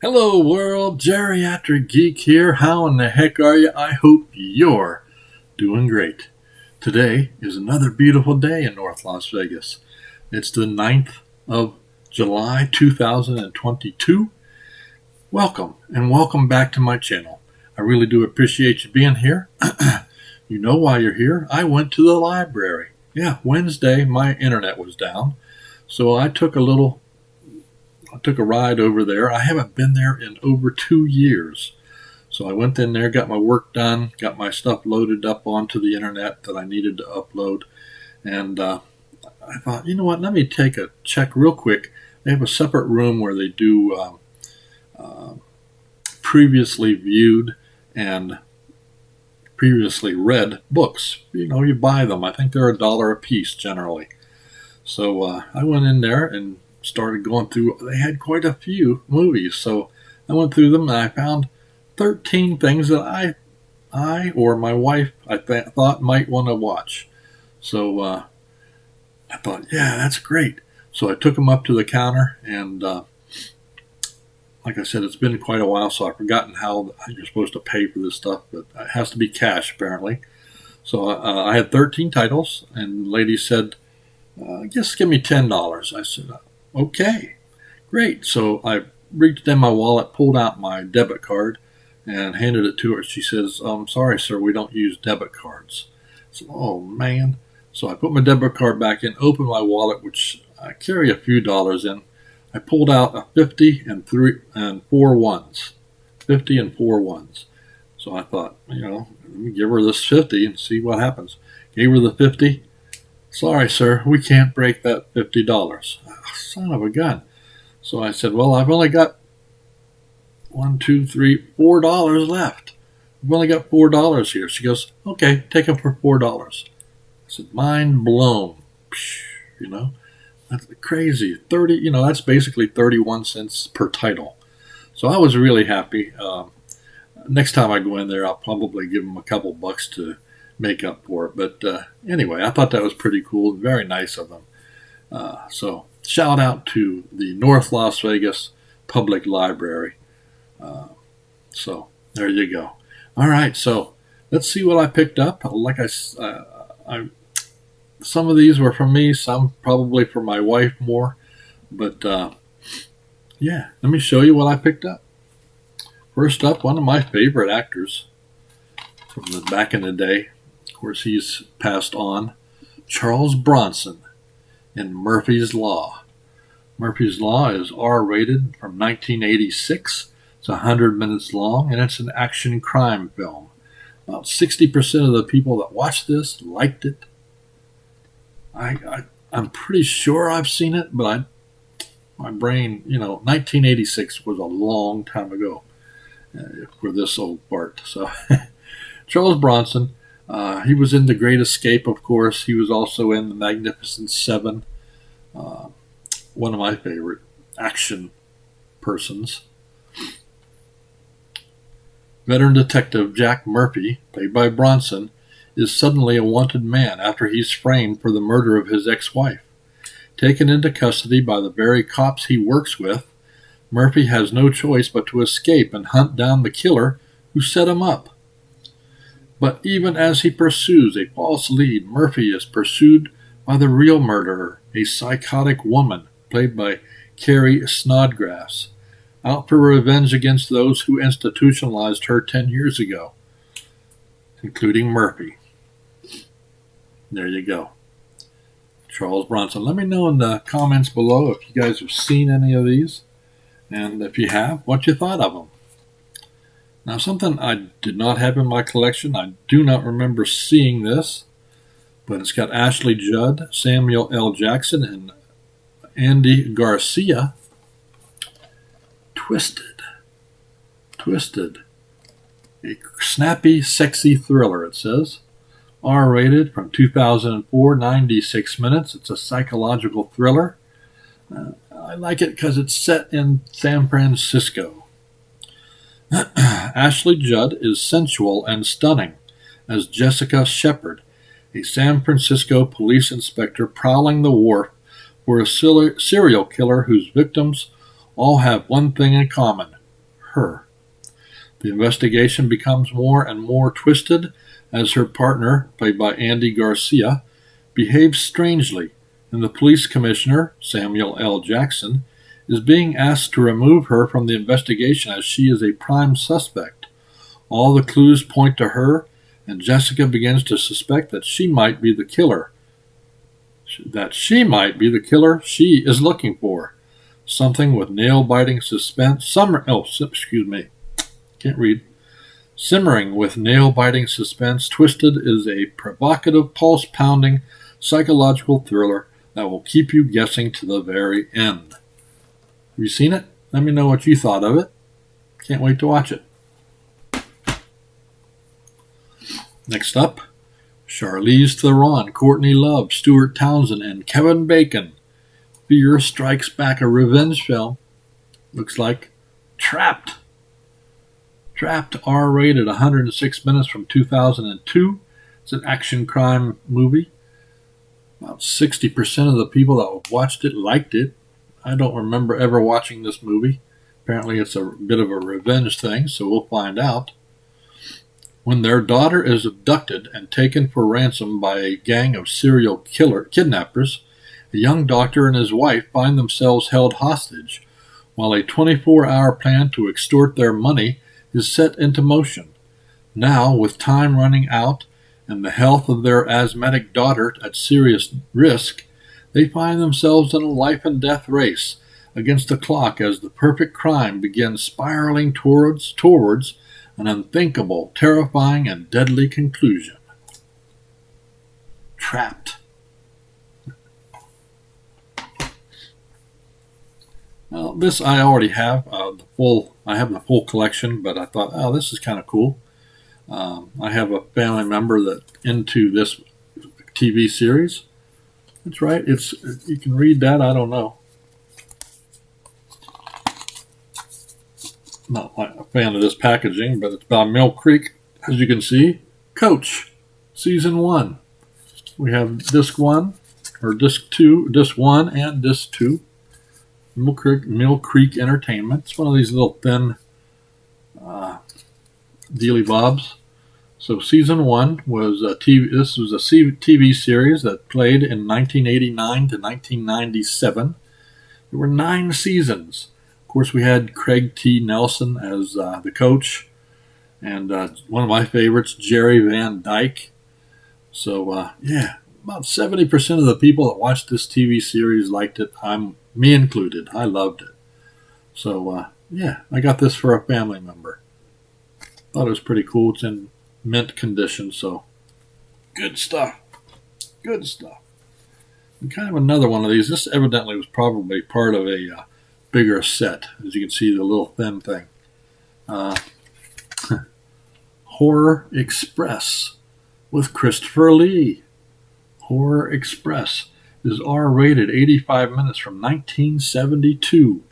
Hello world, Geriatric Geek here. How in the heck are you? I hope you're doing great. Today is another beautiful day in North Las Vegas. It's the 9th of July 2022. Welcome and welcome back to my channel. I really do appreciate you being here. You know why you're here. I went to the library. Yeah, Wednesday my internet was down. So I took a ride over there. I haven't been there in over 2 years. So I went in there, got my work done, got my stuff loaded up onto the internet that I needed to upload. And I thought, you know what, let me take a check real quick. They have a separate room where they do uh, previously viewed and previously read books. You know, you buy them. I think they're $1 a piece generally. So I went in there and started going through. They had quite a few movies, so I went through them and I found 13 things that I or my wife thought might want to watch. So I thought, yeah, that's great. So I took them up to the counter, and like I said, it's been quite a while, so I've forgotten how you're supposed to pay for this stuff, but it has to be cash apparently. So I had 13 titles, and the lady said, just give me $10. I said, okay, great. So I reached in my wallet, pulled out my debit card, and handed it to her. She says, sorry, sir, we don't use debit cards. I said, oh, man. So I put my debit card back in, opened my wallet, which I carry a few dollars in. I pulled out a 50 and four ones. 50 and four ones. So I thought, let me give her this 50 and see what happens. Gave her the 50. Sorry, sir, we can't break that $50. Oh, son of a gun. So I said, well, I've only got $4 left. I've only got $4 here. She goes, okay, take them for $4. I said, mind blown. That's crazy. That's basically 31 cents per title. So I was really happy. Next time I go in there, I'll probably give them a couple bucks to make up for it. But anyway, I thought that was pretty cool. Very nice of them. So shout out to the North Las Vegas Public Library. So there you go. All right, so let's see what I picked up. Some of these were for me, some probably for my wife more. But yeah, let me show you what I picked up. First up, one of my favorite actors from back in the day. Of course, he's passed on. Charles Bronson in Murphy's Law. Murphy's Law is R-rated from 1986. It's 100 minutes long, and it's an action crime film. About 60% of the people that watched this liked it. I'm pretty sure I've seen it, but my brain, 1986 was a long time ago for this old part. So Charles Bronson, he was in The Great Escape, of course. He was also in The Magnificent Seven, one of my favorite action persons. Veteran detective Jack Murphy, played by Bronson, is suddenly a wanted man after he's framed for the murder of his ex-wife. Taken into custody by the very cops he works with, Murphy has no choice but to escape and hunt down the killer who set him up. But even as he pursues a false lead, Murphy is pursued by the real murderer, a psychotic woman, played by Carrie Snodgrass, out for revenge against those who institutionalized her 10 years ago, including Murphy. There you go. Charles Bronson. Let me know in the comments below if you guys have seen any of these, and if you have, what you thought of them. Now, something I did not have in my collection, I do not remember seeing this, but it's got Ashley Judd, Samuel L. Jackson, and Andy Garcia. Twisted. A snappy, sexy thriller, it says. R-rated from 2004, 96 minutes. It's a psychological thriller. I like it because it's set in San Francisco. Ashley Judd is sensual and stunning as Jessica Shepard, a San Francisco police inspector prowling the wharf for a serial killer whose victims all have one thing in common: her. The investigation becomes more and more twisted as her partner, played by Andy Garcia, behaves strangely, and the police commissioner, Samuel L. Jackson, is being asked to remove her from the investigation as she is a prime suspect. All the clues point to her, and Jessica begins to suspect that she might be the killer. She is looking for. Something with nail-biting suspense. Simmering with nail-biting suspense, Twisted is a provocative, pulse-pounding, psychological thriller that will keep you guessing to the very end. Have you seen it? Let me know what you thought of it. Can't wait to watch it. Next up, Charlize Theron, Courtney Love, Stuart Townsend, and Kevin Bacon. Fear strikes back, a revenge film. Looks like Trapped. Trapped, R-rated, 106 minutes from 2002. It's an action crime movie. About 60% of the people that watched it liked it. I don't remember ever watching this movie. Apparently it's a bit of a revenge thing, so we'll find out. When their daughter is abducted and taken for ransom by a gang of serial kidnappers, a young doctor and his wife find themselves held hostage, while a 24-hour plan to extort their money is set into motion. Now, with time running out and the health of their asthmatic daughter at serious risk, they find themselves in a life-and-death race against the clock as the perfect crime begins spiraling towards an unthinkable, terrifying, and deadly conclusion. Trapped. Well, this I already have I have the full collection, but I thought, oh, this is kind of cool. I have a family member that's into this TV series. That's right. You can read that. I don't know. Not like a fan of this packaging, but it's by Mill Creek, as you can see. Coach, Season 1. We have Disc 1, or Disc 2, Disc 1 and Disc 2. Mill Creek Entertainment. It's one of these little thin dealy bobs. So Season 1 was this was a TV series that played in 1989 to 1997. There were 9 seasons. Of course, we had Craig T. Nelson as the coach, and one of my favorites, Jerry Van Dyke. So, about 70% of the people that watched this TV series liked it. Me included. I loved it. So, I got this for a family member. Thought it was pretty cool. It's in mint condition, so good stuff. Good stuff. And kind of another one of these. This evidently was probably part of a bigger set. As you can see, the little thin thing. Horror Express with Christopher Lee. Horror Express is R-rated, 85 minutes from 1972.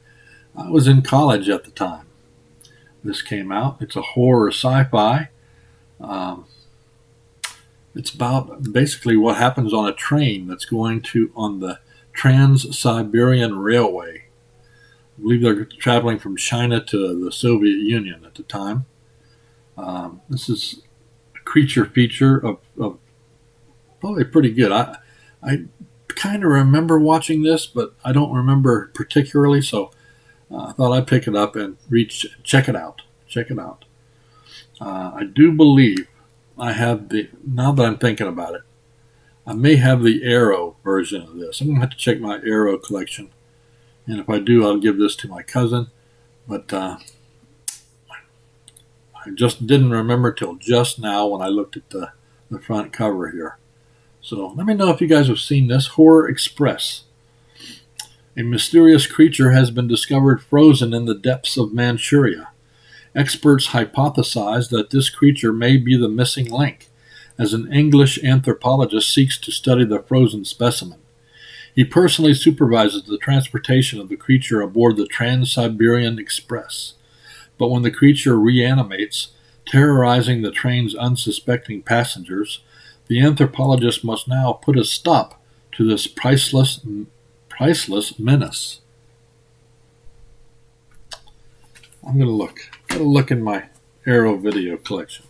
I was in college at the time this came out. It's a horror sci-fi. It's about basically what happens on a train that's going on the Trans-Siberian Railway. I believe they're traveling from China to the Soviet Union at the time. This is a creature feature of probably pretty good. I kind of remember watching this, but I don't remember particularly, so I thought I'd pick it up and check it out. I do believe I have now that I'm thinking about it, I may have the Arrow version of this. I'm going to have to check my Arrow collection. And if I do, I'll give this to my cousin. But I just didn't remember till just now when I looked at the front cover here. So let me know if you guys have seen this. Horror Express. A mysterious creature has been discovered frozen in the depths of Manchuria. Experts hypothesize that this creature may be the missing link, as an English anthropologist seeks to study the frozen specimen. He personally supervises the transportation of the creature aboard the Trans-Siberian Express. But when the creature reanimates, terrorizing the train's unsuspecting passengers, the anthropologist must now put a stop to this priceless menace. I'm going to look. Got to look in my Arrow video collection.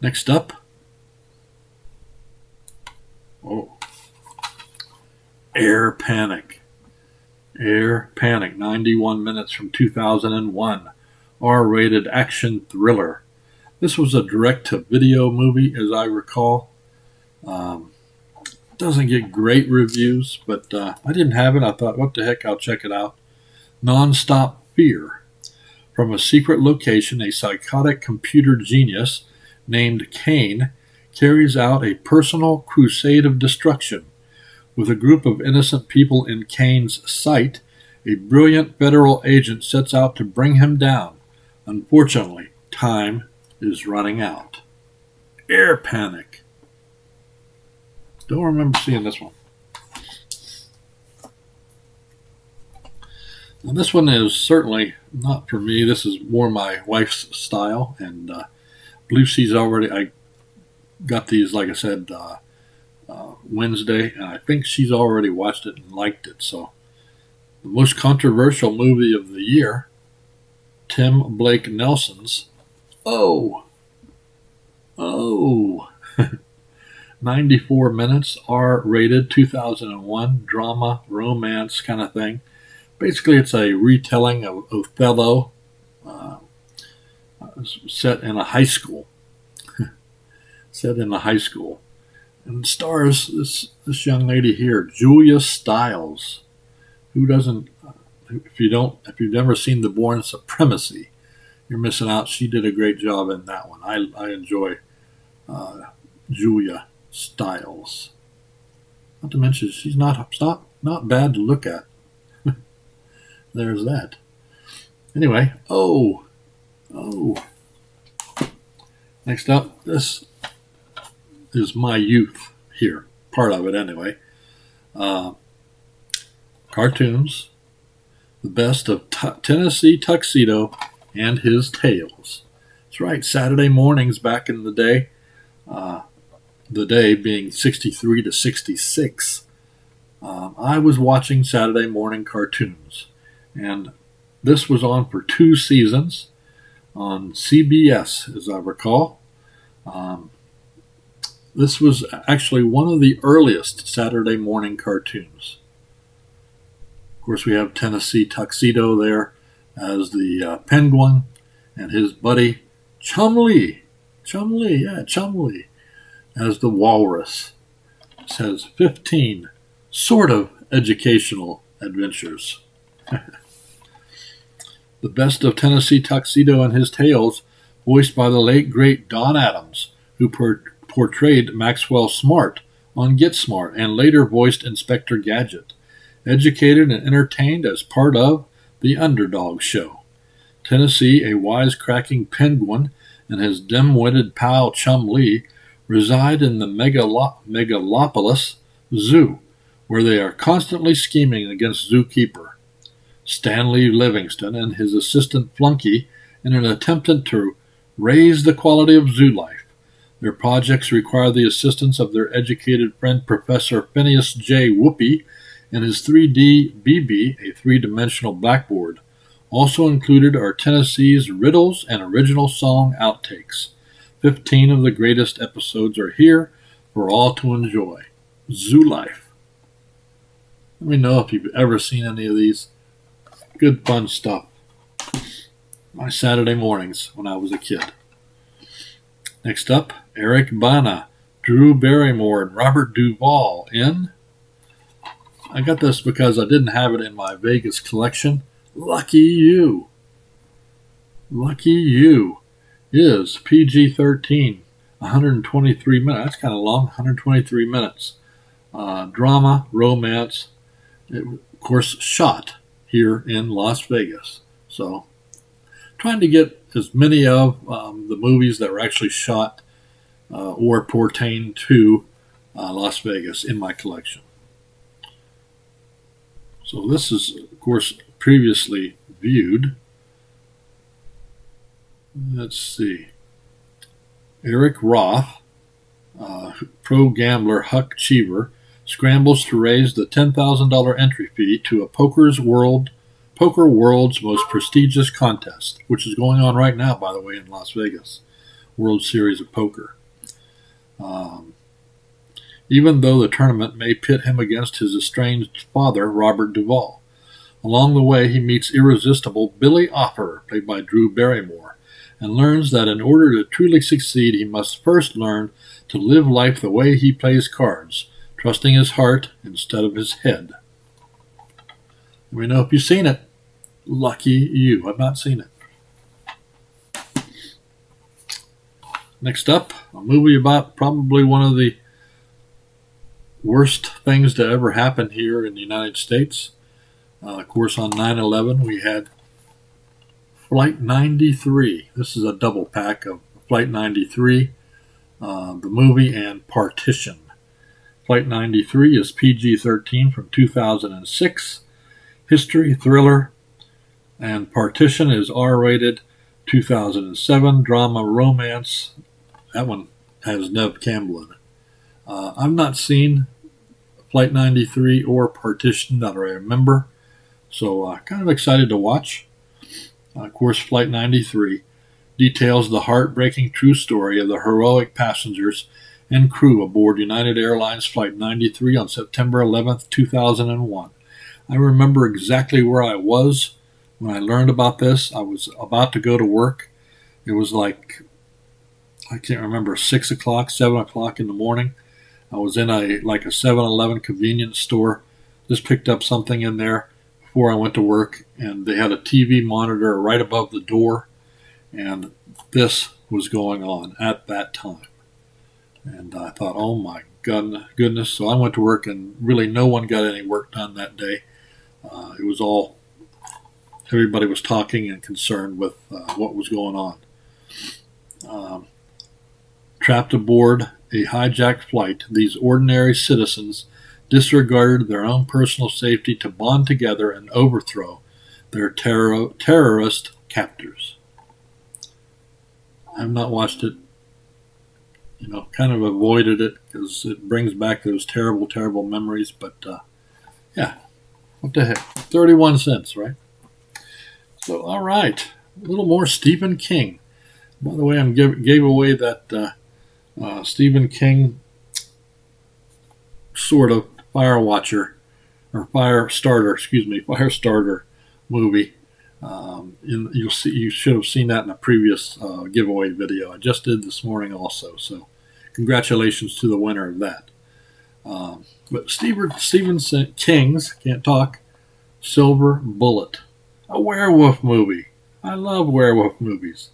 Next up. Oh. Air Panic. Air Panic, 91 minutes from 2001. R-rated action thriller. This was a direct-to-video movie, as I recall. Doesn't get great reviews, but I didn't have it. I thought, what the heck, I'll check it out. Non-stop fear. From a secret location, a psychotic computer genius named Kane carries out a personal crusade of destruction. With a group of innocent people in Kane's sight, a brilliant federal agent sets out to bring him down. Unfortunately, time is running out. Air Panic. Don't remember seeing this one. Now, this one is certainly not for me. This is more my wife's style, and I believe she's already. I got these, like I said, Wednesday, and I think she's already watched it and liked it. So, the most controversial movie of the year, Tim Blake Nelson's Oh, 94 minutes, R-rated, 2001, drama, romance kind of thing. Basically, it's a retelling of Othello, set in a high school. And stars this young lady here, Julia Stiles. Who doesn't? If you've never seen The Bourne Supremacy, you're missing out. She did a great job in that one. I enjoy Julia Stiles. Not to mention, she's not bad to look at. There's that. Anyway, next up, this is my youth here. Part of it, anyway. Cartoons. The best of Tennessee Tuxedo and his tales. That's right, Saturday mornings back in the day. The day being 63 to 66. I was watching Saturday morning cartoons. And this was on for 2 seasons on CBS, as I recall. This was actually one of the earliest Saturday morning cartoons. Of course, we have Tennessee Tuxedo there as the penguin, and his buddy Chumlee as the walrus. It says 15 sort of educational adventures. The best of Tennessee Tuxedo and his tales, voiced by the late great Don Adams, who portrayed Maxwell Smart on Get Smart and later voiced Inspector Gadget. Educated and entertained as part of The Underdog Show. Tennessee, a wisecracking penguin, and his dim-witted pal Chumlee reside in the Megalopolis Zoo, where they are constantly scheming against Zookeeper Stanley Livingston and his assistant Flunky in an attempt to raise the quality of zoo life. Their projects require the assistance of their educated friend Professor Phineas J. Whoopi and his 3D BB, a three-dimensional blackboard. Also included are Tennessee's riddles and original song outtakes. 15 of the greatest episodes are here for all to enjoy. Zoo life. Let me know if you've ever seen any of these. Good fun stuff. My Saturday mornings when I was a kid. Next up, Eric Bana, Drew Barrymore, and Robert Duvall in... I got this because I didn't have it in my Vegas collection. Lucky You. Lucky You is PG-13, 123 minutes. That's kind of long, 123 minutes. Drama, romance, of course, shot here in Las Vegas. So, trying to get as many of the movies that were actually shot or pertain to Las Vegas in my collection. So this is, of course, previously viewed. Let's see. Eric Roth, pro gambler Huck Cheever, scrambles to raise the $10,000 entry fee to a Poker poker world's most prestigious contest, which is going on right now, by the way, in Las Vegas, World Series of Poker. Even though the tournament may pit him against his estranged father, Robert Duvall. Along the way, he meets irresistible Billy Offer, played by Drew Barrymore, and learns that in order to truly succeed, he must first learn to live life the way he plays cards, trusting his heart instead of his head. Let me know if you've seen it. Lucky you. I've not seen it. Next up, a movie about probably one of the worst things to ever happen here in the United States. Of course, on 9/11, we had Flight 93. This is a double pack of Flight 93, the movie, and Partition. Flight 93 is PG-13 from 2006, history, thriller, and Partition is R-rated 2007, drama, romance. That one has Neve Campbell in it. I've not seen Flight 93 or Partition that I remember, so kind of excited to watch. Of course, Flight 93 details the heartbreaking true story of the heroic passengers and crew aboard United Airlines Flight 93 on September 11th, 2001. I remember exactly where I was when I learned about this. I was about to go to work. It was like, I can't remember, 6 o'clock, 7 o'clock in the morning. I was in a 7-Eleven convenience store. Just picked up something in there before I went to work, and they had a TV monitor right above the door, and this was going on at that time. And I thought, oh my goodness. So I went to work, and really no one got any work done that day. It was all, everybody was talking and concerned with what was going on. Trapped aboard a hijacked flight, these ordinary citizens disregarded their own personal safety to bond together and overthrow their terrorist captors. I've not watched it, kind of avoided it because it brings back those terrible, terrible memories, but yeah, what the heck, 31 cents, right? So, all right, a little more Stephen King. By the way, I gave away that Stephen King sort of Firestarter movie. You should have seen that in a previous giveaway video. I just did this morning also, so congratulations to the winner of that. But Stephen King's, can't talk, Silver Bullet, a werewolf movie. I love werewolf movies.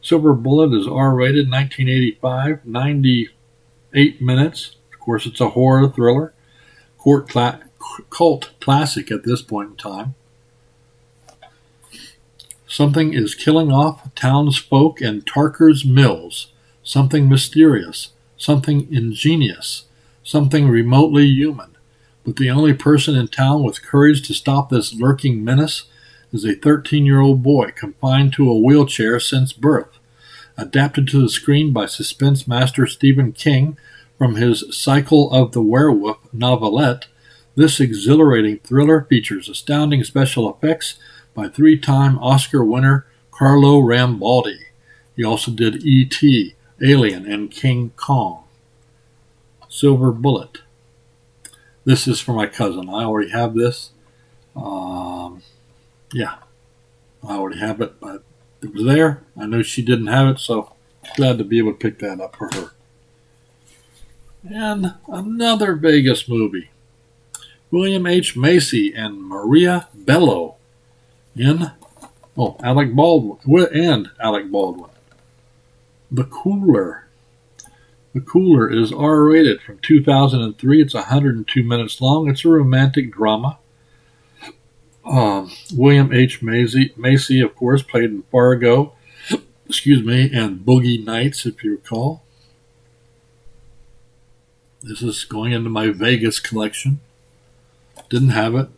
Silver Bullet is R-rated, 1985, 98 minutes. Of course, it's a horror thriller, cult classic at this point in time. Something is killing off townsfolk and Tarker's Mills. Something mysterious, something ingenious, something remotely human. But the only person in town with courage to stop this lurking menace is a 13-year-old boy confined to a wheelchair since birth. Adapted to the screen by suspense master Stephen King from his Cycle of the Werewolf novelette, this exhilarating thriller features astounding special effects by three-time Oscar winner Carlo Rambaldi. He also did E.T., Alien, and King Kong. Silver Bullet. This is for my cousin. I already have this. Yeah, I already have it, but it was there. I knew she didn't have it, so glad to be able to pick that up for her. And another Vegas movie. William H. Macy and Maria Bello in, Alec Baldwin. The Cooler. The Cooler is R-rated from 2003. It's 102 minutes long. It's a romantic drama. William H. Macy, of course, played in Fargo, and Boogie Nights, if you recall. This is going into my Vegas collection. Didn't have it.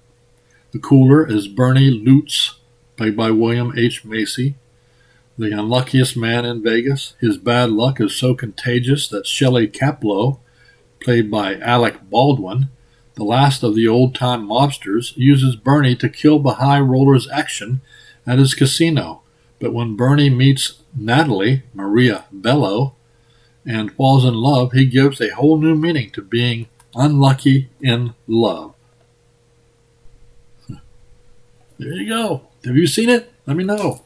The Cooler is Bernie Lutz, played by William H. Macy, the unluckiest man in Vegas. His bad luck is so contagious that Shelley Kaplow, played by Alec Baldwin, the last of the old-time mobsters, uses Bernie to kill the high roller's action at his casino. But when Bernie meets Natalie, Maria Bello, and falls in love, he gives a whole new meaning to being unlucky in love. There you go. Have you seen it? Let me know.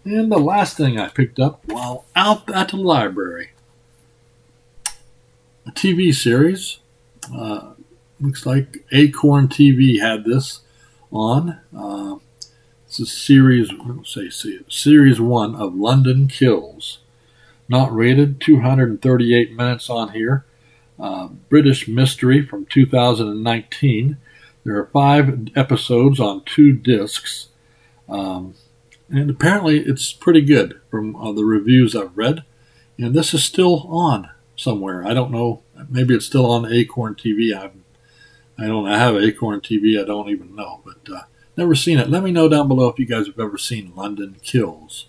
And the last thing I picked up while out at the library, a TV series. Looks like Acorn TV had this on. This is series 1 of London Kills. Not rated, 238 minutes on here. British mystery from 2019. There are 5 episodes on 2 discs. And apparently it's pretty good from the reviews I've read. And this is still on somewhere. I don't know. Maybe it's still on Acorn TV. I have Acorn TV. I don't even know. But never seen it. Let me know down below if you guys have ever seen London Kills.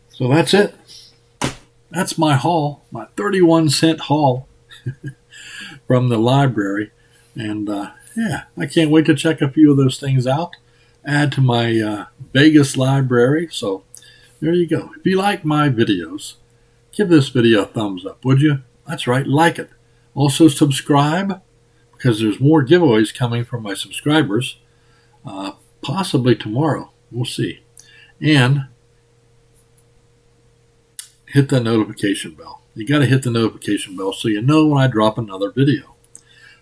So that's it. That's my haul. My 31-cent haul from the library. And yeah, I can't wait to check a few of those things out. Add to my Vegas library. So there you go. If you like my videos, give this video a thumbs up, would you? That's right, like it. Also subscribe, because there's more giveaways coming from my subscribers. Possibly tomorrow. We'll see. And hit the notification bell. You got to hit the notification bell so you know when I drop another video.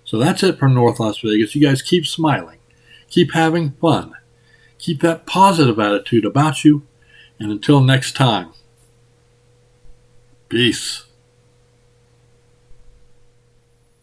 So that's it from North Las Vegas. You guys keep smiling. Keep having fun. Keep that positive attitude about you. And until next time, peace.